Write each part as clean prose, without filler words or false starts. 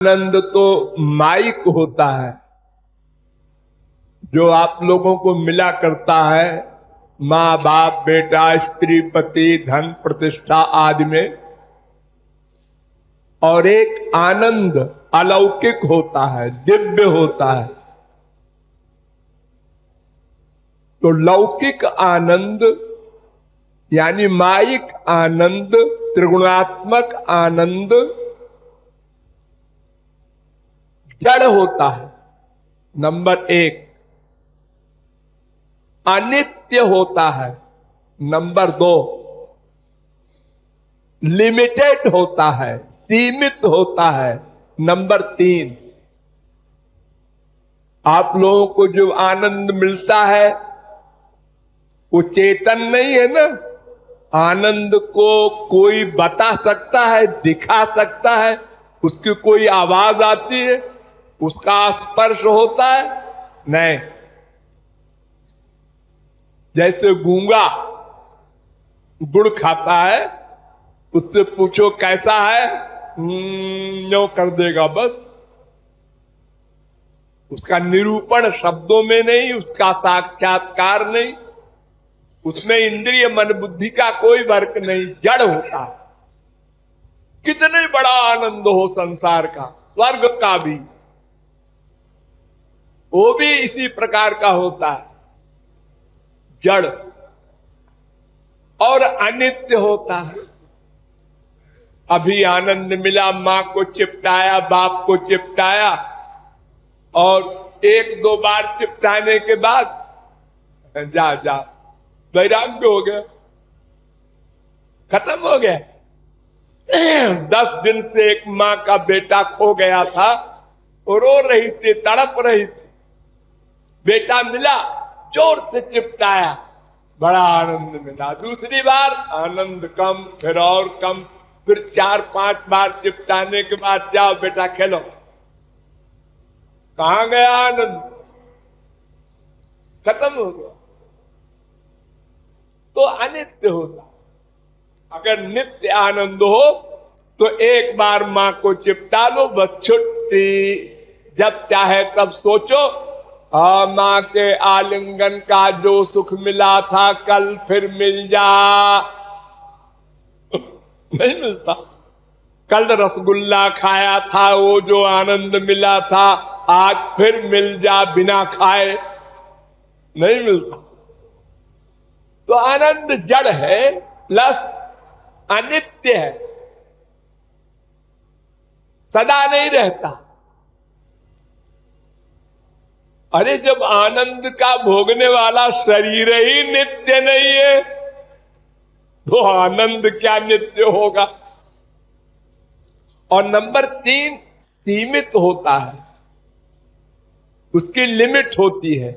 आनंद तो माइक होता है जो आप लोगों को मिला करता है माँ बाप बेटा स्त्री पति धन प्रतिष्ठा आदि में। और एक आनंद अलौकिक होता है, दिव्य होता है। तो लौकिक आनंद यानी माइक आनंद, त्रिगुणात्मक आनंद जड़ होता है। नंबर एक, अनित्य होता है। नंबर दो, लिमिटेड होता है, सीमित होता है। नंबर तीन, आप लोगों को जो आनंद मिलता है वो चेतन नहीं है ना। आनंद को कोई बता सकता है, दिखा सकता है, उसकी कोई आवाज आती है, उसका स्पर्श होता है? नहीं। जैसे गूंगा गुड़ खाता है, उससे पूछो कैसा है, नो कर देगा बस। उसका निरूपण शब्दों में नहीं, उसका साक्षात्कार नहीं, उसमें इंद्रिय मन बुद्धि का कोई वर्क नहीं, जड़ होता है। कितने बड़ा आनंद हो संसार का, स्वर्ग का भी, वो भी इसी प्रकार का होता है, जड़ और अनित्य होता है। अभी आनंद मिला, मां को चिपटाया, बाप को चिपटाया, और एक दो बार चिपटाने के बाद जा जा वैराग्य हो गया, खत्म हो गया। 10 दिन से एक मां का बेटा खो गया था, रो रही थी, तड़प रही थी। बेटा मिला, जोर से चिपटाया, बड़ा आनंद मिला। दूसरी बार आनंद कम, फिर और कम, फिर 4-5 बार चिपटाने के बाद जाओ बेटा खेलो। कहां गया आनंद? खत्म हो गया। तो अनित्य होता। अगर नित्य आनंद हो तो एक बार मां को चिपटा लो, बस छुट्टी। जब चाहे तब सोचो, मां के आलिंगन का जो सुख मिला था कल फिर मिल जा। नहीं मिलता। कल रसगुल्ला खाया था, वो जो आनंद मिला था आज फिर मिल जा बिना खाए, नहीं मिलता। तो आनंद जड़ है प्लस अनित्य है, सदा नहीं रहता। अरे जब आनंद का भोगने वाला शरीर ही नित्य नहीं है तो आनंद क्या नित्य होगा। और नंबर 3, सीमित होता है, उसकी लिमिट होती है।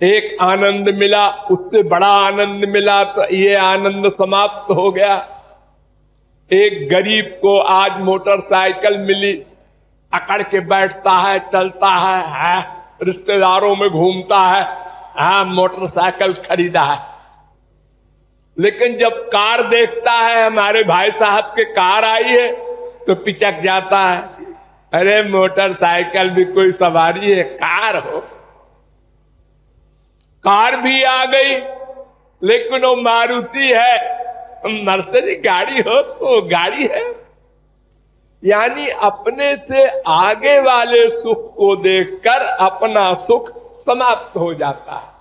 एक आनंद मिला, उससे बड़ा आनंद मिला तो ये आनंद समाप्त हो गया। एक गरीब को आज मोटरसाइकिल मिली, अकड़ के बैठता है, चलता है, रिश्तेदारों में घूमता है, मोटरसाइकिल खरीदा है। लेकिन जब कार देखता है, हमारे भाई साहब के कार आई है, तो पिचक जाता है। अरे मोटरसाइकिल भी कोई सवारी है, कार हो। कार भी आ गई, लेकिन वो मारुति है, मर्सिडीज गाड़ी हो तो गाड़ी है। यानी अपने से आगे वाले सुख को देखकर अपना सुख समाप्त हो जाता है,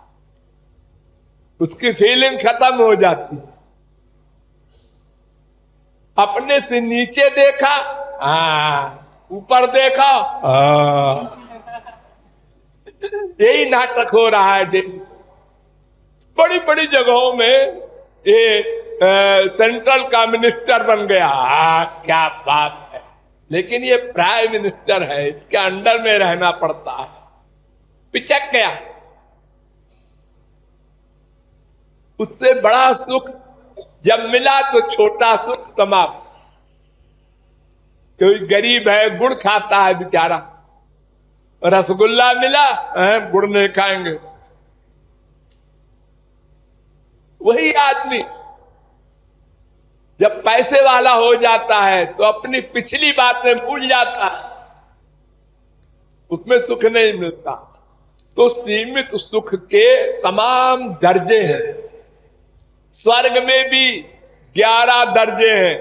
उसकी फीलिंग खत्म हो जाती है। अपने से नीचे देखा, ऊपर देखा, यही नाटक हो रहा है। बड़ी बड़ी जगहों में ये सेंट्रल का मिनिस्टर बन गया, क्या बात है। लेकिन ये प्राइम मिनिस्टर है, इसके अंडर में रहना पड़ता है। पिचक गया। उससे बड़ा सुख जब मिला तो छोटा सुख समाप्त। कोई गरीब है, गुड़ खाता है बेचारा, रसगुल्ला मिला, गुड़ नहीं खाएंगे। वही आदमी जब पैसे वाला हो जाता है तो अपनी पिछली बातें भूल जाता है, उसमें सुख नहीं मिलता। तो सीमित सुख के तमाम दर्जे हैं। स्वर्ग में भी 11 दर्जे हैं,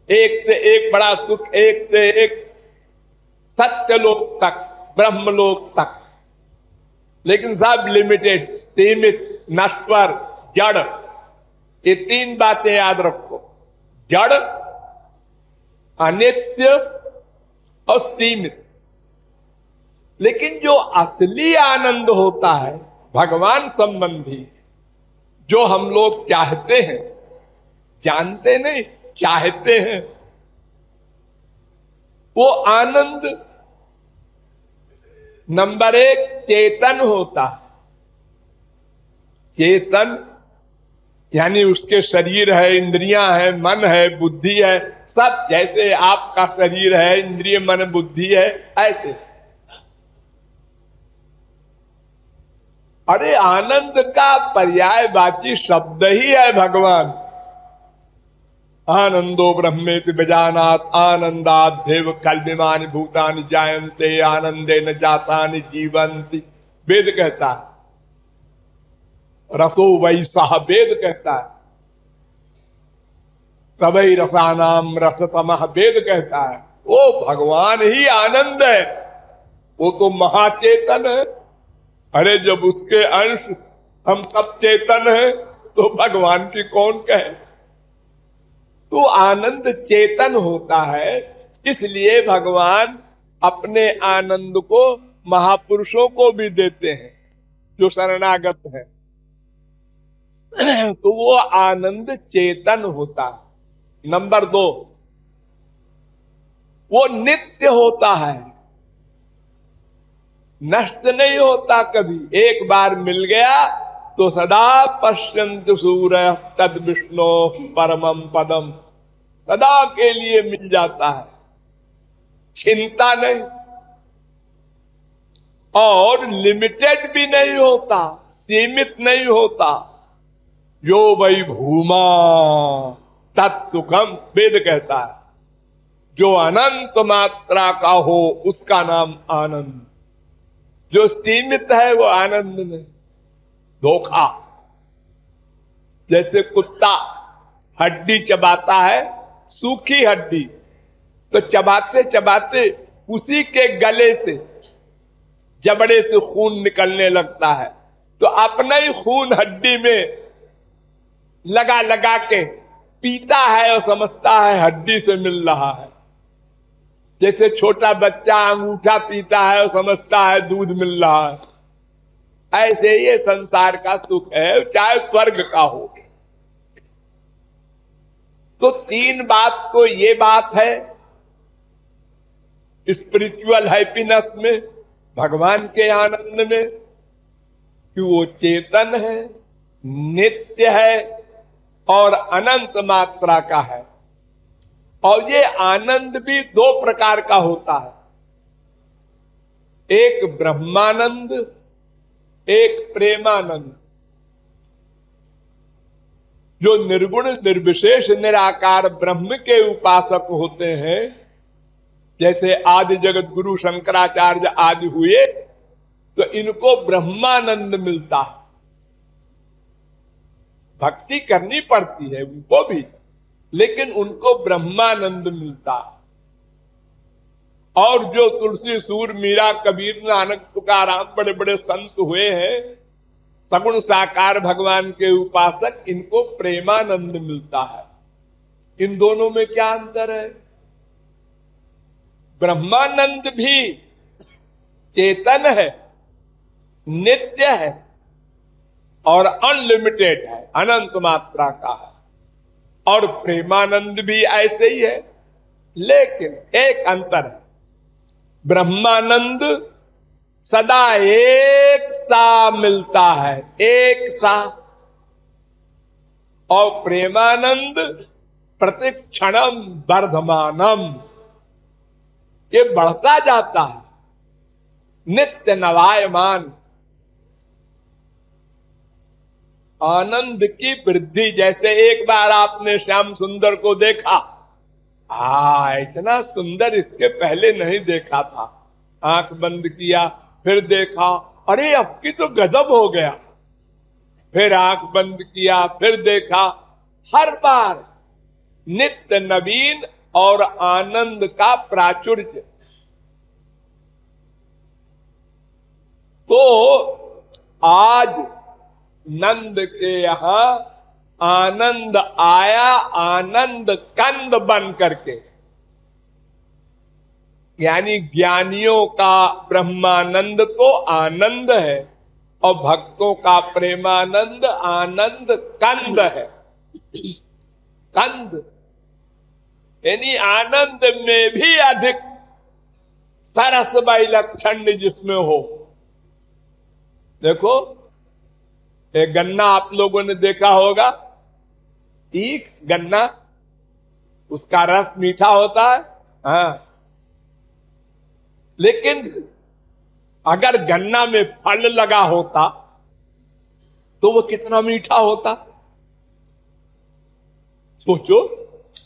एक से एक बड़ा सुख, एक से एक सत्यलोक तक, ब्रह्मलोक तक, लेकिन सब लिमिटेड, सीमित, नश्वर, जड़। ये 3 बातें याद रखो, जड़, अनित्य और सीमित। लेकिन जो असली आनंद होता है भगवान संबंधी, जो हम लोग चाहते हैं, जानते नहीं, चाहते हैं, वो आनंद नंबर 1 चेतन होता है। चेतन यानी उसके शरीर है, इंद्रियां है, मन है, बुद्धि है, सब। जैसे आपका शरीर है, इंद्रिय, मन, बुद्धि है, ऐसे। अरे आनंद का पर्यायवाची शब्द ही है भगवान। आनंदो ब्रह्मेति विजानात् आनंदात् देव कल्पिमानि भूतानि जायन्ते आनंदे न जातानि जीवन्ति। वेद कहता है, रसो वै सह, वेद कहता है, सबई रसानाम रसतमः, वेद कहता है। वो भगवान ही आनंद है, वो तो महाचेतन है। अरे जब उसके अंश हम सब चेतन हैं तो भगवान की कौन कहे। तो आनंद चेतन होता है, इसलिए भगवान अपने आनंद को महापुरुषों को भी देते हैं जो शरणागत है। तो वो आनंद चेतन होता है। नंबर 2, वो नित्य होता है, नष्ट नहीं होता कभी। एक बार मिल गया तो सदा पश्यन्ति सूरयः तद् विष्णोः परमं पदम, सदा के लिए मिल जाता है, चिंता नहीं। और लिमिटेड भी नहीं होता, सीमित नहीं होता। यो वै भूमा तत्सुखम, वेद कहता है, जो अनंत मात्रा का हो उसका नाम आनंद। जो सीमित है वो आनंद नहीं, धोखा। जैसे कुत्ता हड्डी चबाता है, सूखी हड्डी, तो चबाते चबाते उसी के गले से, जबड़े से खून निकलने लगता है। तो अपना ही खून हड्डी में लगा लगा के पीता है और समझता है हड्डी से मिल रहा है। जैसे छोटा बच्चा अंगूठा पीता है और समझता है दूध मिल रहा है, ऐसे ये संसार का सुख है, चाहे स्वर्ग का हो। तो 3 बात तो ये बात है स्पिरिचुअल हैप्पीनेस में, भगवान के आनंद में, कि वो चेतन है, नित्य है और अनंत मात्रा का है। और ये आनंद भी 2 प्रकार का होता है, एक ब्रह्मानंद, एक प्रेमानंद। जो निर्गुण निर्विशेष निराकार ब्रह्म के उपासक होते हैं, जैसे आदि जगत गुरु शंकराचार्य आदि हुए, तो इनको ब्रह्मानंद मिलता है। भक्ति करनी पड़ती है उनको भी, लेकिन उनको ब्रह्मानंद मिलता। और जो तुलसी, सूर, मीरा, कबीर, नानक, तुकाराम, बड़े बड़े संत हुए हैं, सगुण साकार भगवान के उपासक, इनको प्रेमानंद मिलता है। इन दोनों में क्या अंतर है? ब्रह्मानंद भी चेतन है, नित्य है और अनलिमिटेड है, अनंत मात्रा का है। और प्रेमानंद भी ऐसे ही है, लेकिन एक अंतर है, ब्रह्मानंद सदा एक सा मिलता है, एक सा, और प्रेमानंद प्रतिक्षणम वर्धमानम, ये बढ़ता जाता है, नित्य नवायमान। आनंद की वृद्धि। जैसे एक बार आपने श्याम सुंदर को देखा, इतना सुंदर इसके पहले नहीं देखा था, आंख बंद किया, फिर देखा, अरे अब की तो गजब हो गया, फिर आंख बंद किया, फिर देखा, हर बार नित्य नवीन और आनंद का प्राचुर्य। तो आज नंद के यहां आनंद आया, आनंद कंद बन करके, यानी ज्ञानियों का ब्रह्मानंद तो आनंद है और भक्तों का प्रेमानंद आनंद कंद है। कंद यानी आनंद में भी अधिक सरस लक्षण जिसमें हो। देखो, एक गन्ना आप लोगों ने देखा होगा, एक गन्ना, उसका रस मीठा होता है, हाँ, लेकिन अगर गन्ना में फल लगा होता तो वो कितना मीठा होता। सोचो,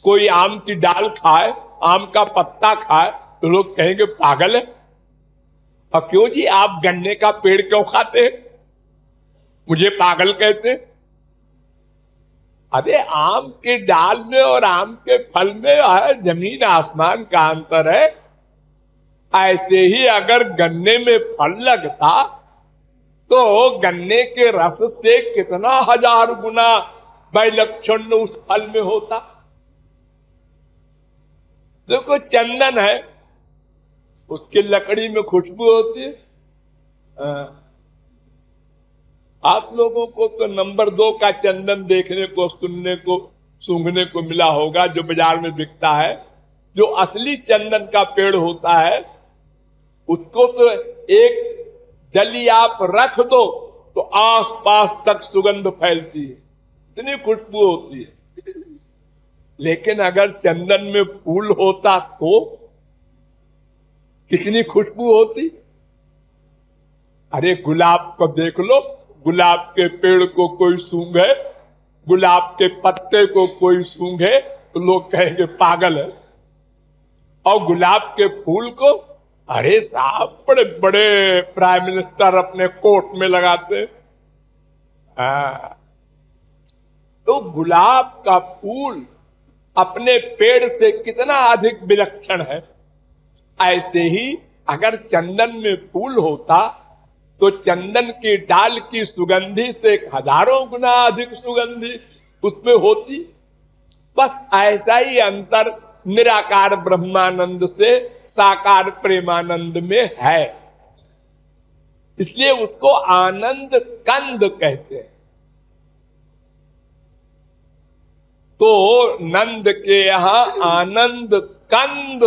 कोई आम की डाल खाए, आम का पत्ता खाए तो लोग कहेंगे पागल है। और क्यों जी, आप गन्ने का पेड़ क्यों खाते हैं, मुझे पागल कहते? अरे आम के डाल में और आम के फल में जमीन आसमान का अंतर है। ऐसे ही अगर गन्ने में फल लगता तो गन्ने के रस से कितना हजार गुना वैलक्षण्य उस फल में होता। देखो, चंदन है, उसकी लकड़ी में खुशबू होती है। आप लोगों को तो नंबर 2 का चंदन देखने को, सुनने को, सूंघने को मिला होगा, जो बाजार में बिकता है। जो असली चंदन का पेड़ होता है, उसको तो एक डली आप रख दो तो आसपास तक सुगंध फैलती है, इतनी खुशबू होती है। लेकिन अगर चंदन में फूल होता तो कितनी खुशबू होती। अरे गुलाब को देख लो, गुलाब के पेड़ को कोई सूंघे, गुलाब के पत्ते को कोई सूंघे तो लोग कहेंगे पागल है। और गुलाब के फूल को, अरे साहब, बड़े बड़े प्राइम मिनिस्टर अपने कोट में लगाते। तो गुलाब का फूल अपने पेड़ से कितना अधिक विलक्षण है। ऐसे ही अगर चंदन में फूल होता तो चंदन की डाल की सुगंधी से हजारों गुना अधिक सुगंधी उसमें होती। बस ऐसा ही अंतर निराकार ब्रह्मानंद से साकार प्रेमानंद में है, इसलिए उसको आनंद कंद कहते हैं। तो नंद के यहां आनंद कंद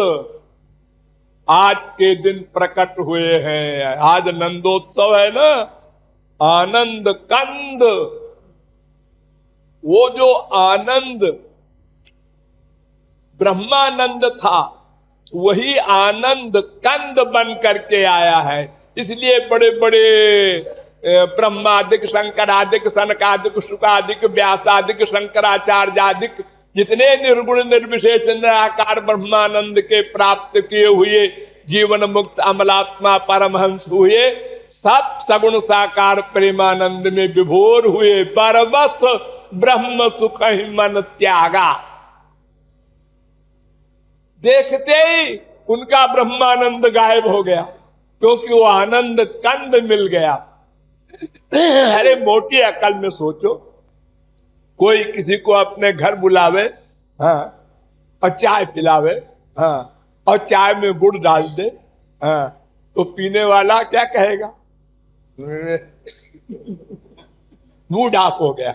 आज के दिन प्रकट हुए हैं। आज नंदोत्सव है ना, आनंद कंद। वो जो आनंद ब्रह्मानंद था, वही आनंद कंद बन करके आया है। इसलिए बड़े बड़े ब्रह्मादिक, शंकरादिक, सनकादिक, शुकादिक, व्यासादिक, शंकराचार्यादिक जितने निर्गुण निर्विशेष निराकार ब्रह्मानंद के प्राप्त किए हुए जीवन मुक्त अमलात्मा परमहंस हुए, सब सगुण साकार प्रेमानंद में विभोर हुए। बरबस ब्रह्म सुख ही मन त्यागा। देखते ही उनका ब्रह्मानंद गायब हो गया, क्योंकि वो आनंद कंद मिल गया। अरे मोटी अकल में सोचो, कोई किसी को अपने घर बुलावे, हाँ, और चाय पिलावे, हाँ, और चाय में गुड़ डाल दे, हाँ, तो पीने वाला क्या कहेगा? मूड ऑफ हो गया।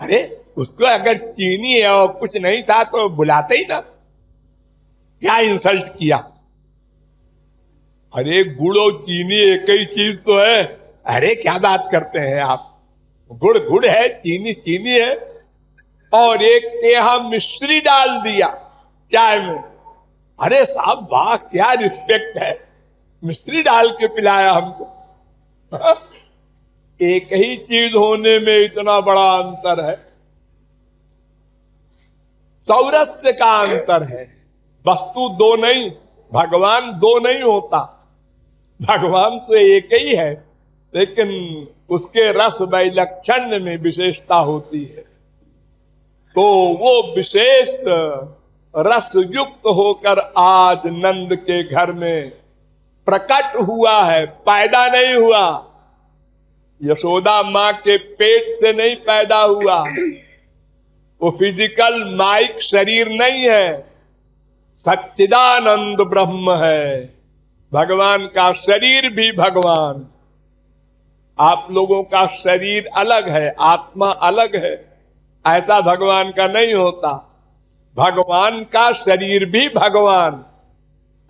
अरे उसको अगर चीनी है और कुछ नहीं था तो बुलाते ही ना, क्या इंसल्ट किया। अरे गुड़ और चीनी एक ही चीज तो है। अरे क्या बात करते हैं आप, गुड़ गुड़ है, चीनी चीनी है। और एक के यहां मिश्री डाल दिया चाय में। अरे साहब वाह, क्या रिस्पेक्ट है, मिश्री डाल के पिलाया हमको। एक ही चीज होने में इतना बड़ा अंतर है, चौरस्य का अंतर है। वस्तु दो नहीं, भगवान दो नहीं होता, भगवान तो एक ही है, लेकिन उसके रस वैलक्षण्य में विशेषता होती है। तो वो विशेष रस युक्त होकर आज नंद के घर में प्रकट हुआ है, पैदा नहीं हुआ। यशोदा मां के पेट से नहीं पैदा हुआ, वो फिजिकल माइक शरीर नहीं है, सच्चिदानंद ब्रह्म है। भगवान का शरीर भी भगवान, आप लोगों का शरीर अलग है, आत्मा अलग है, ऐसा भगवान का नहीं होता। भगवान का शरीर भी भगवान,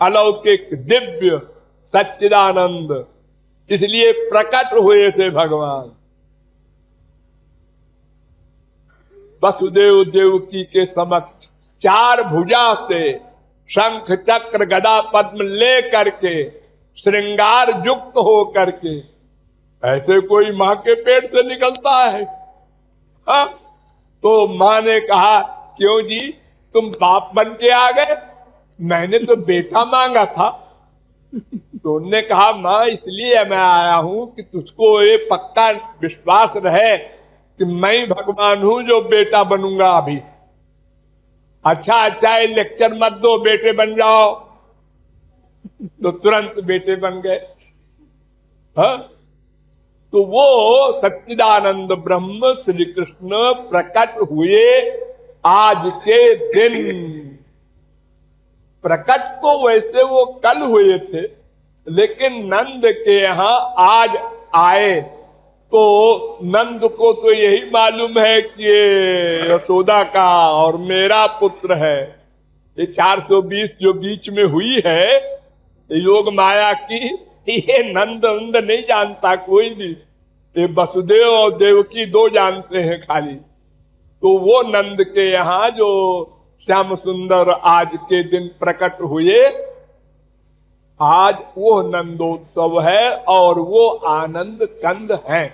अलौकिक दिव्य सच्चिदानंद, इसलिए प्रकट हुए थे भगवान। वसुदेव देवकी के समक्ष चार भुजा से शंख चक्र गदा पद्म ले करके श्रृंगार युक्त हो करके, ऐसे कोई मां के पेट से निकलता है? हाँ? तो मां ने कहा, क्यों जी तुम बाप बन के आ गए? मैंने तो बेटा मांगा था। तो उन्होंने कहा, मां इसलिए मैं आया हूं कि तुझको ये पक्का विश्वास रहे कि मैं भगवान हूं जो बेटा बनूंगा अभी। अच्छा ये लेक्चर मत दो, बेटे बन जाओ। तो तुरंत बेटे बन गए। हाँ? तो वो सच्चिदानंद ब्रह्म श्री कृष्ण प्रकट हुए आज के दिन। प्रकट तो वैसे वो कल हुए थे, लेकिन नंद के यहां आज आए तो नंद को तो यही मालूम है कि ये यशोदा का और मेरा पुत्र है। ये 420 जो बीच में हुई है योग माया की, ये नंद वंद नहीं जानता कोई भी, ये वसुदेव और देवकी दो जानते हैं खाली। तो वो नंद के यहाँ जो श्याम सुंदर आज के दिन प्रकट हुए, आज वो नंदोत्सव है और वो आनंद कंद है।